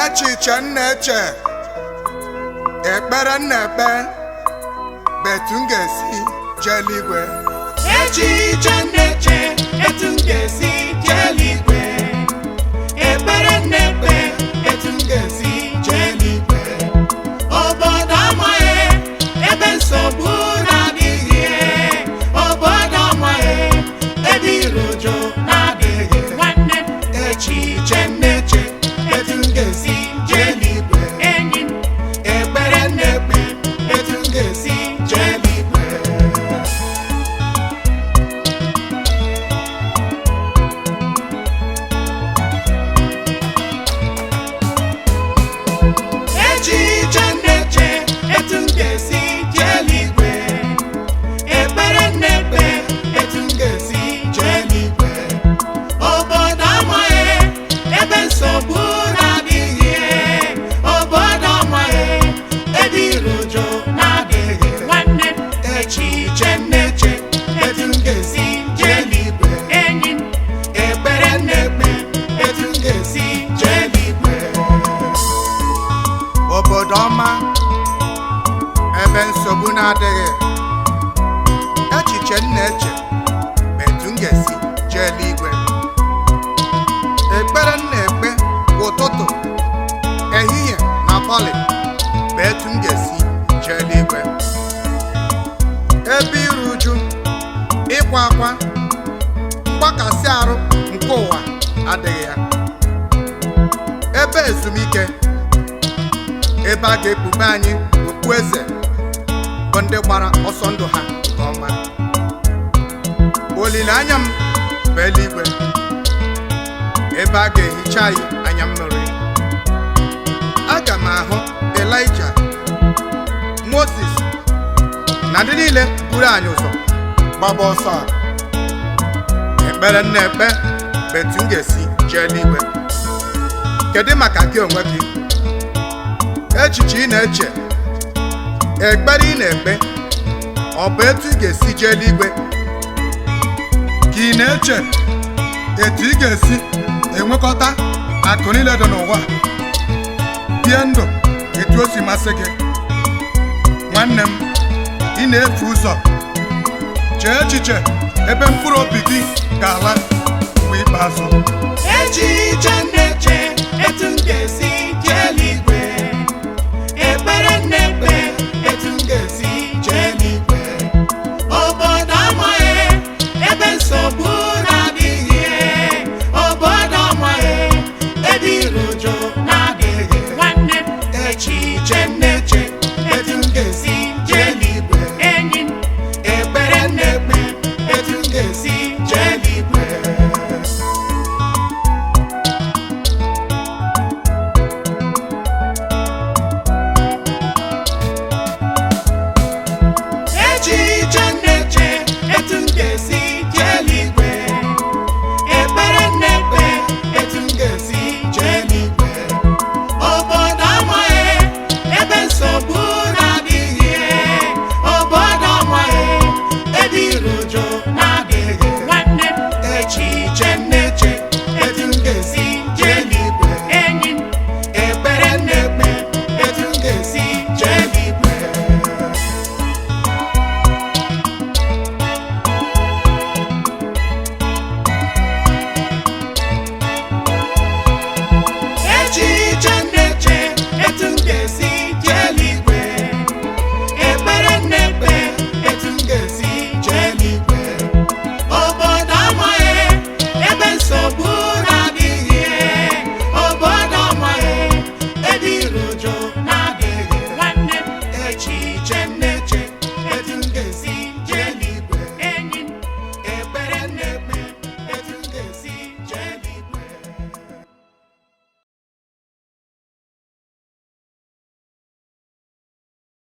Echiche Enu ekpere na-ekpe betu m ga-esi jee eluigwe. Echiche Enu etu m ga-esi jee eluigwe. Ekpere na-ekpe etu m ga-esi jee eluigwe. Obodo amaghị ebe nsogbu na-adịghị. Obodo amaghị ebe iro ụjọ na-adịghị. Nwanne m, echiche Enu etu m ga-esi jee eluigwe. Enyi m, ekpere na-ekpe etu m ga-esi jee eluigwe. Echiche Enu etu m ga-esi jee eluigwe. Ekpere na-ekpe etu m ga-esi jee eluigwe. Obodo amaghị ebe nsogbu na-adịghị. Obodo amaghị ebe iro ụjọ na-adịghị. Nwanne m, echiche Enu etu m ga-esi jee eluigwe. Enyi m, ekpere na-ekpe etu m ga-esi jee eluigwe. Obodo ọma ebe nsogbu na-adịghị. Echiche Enu betu m ga-esi jee eluigwe. Ekpere na-ekpe ụtụtụ, ehihie na abalị bụ etu m ga-esi jee eluigwe. Ebe iru uju, ịkwa akwa, mgbakasị arụ nke ụwa adịghị ya. Ebe ezumike, ebe a ga-ekpube anyị okpueze bụ ndị gbara ọsọ ndụ ha nke ọma. Olileanya m bụ eluigwe, ebe a ga-ehicha anyị anya mmiri. Aga m ahụ Elijah, Moses na ndị niile buru anyị ụzọ gbaba ọsọ a. Ekpere na-ekpe betu m ga-esi jee eluigwe. Kedu maka gị onwe gị? Echiche ị na-eche, ekpere ị na-ekpe, ọ bụ etu ị ga-esi jee eluigwe? Ka ị na-eche etu ị ga-esi enwekọta akụ niile dị n'ụwa, bie ndụ etu o si masị gị? Nwanne m, ị na-efu ụzọ. Chee echiche ebe mkpụrụ obi gị ga-ala mgbe ikpeazụ.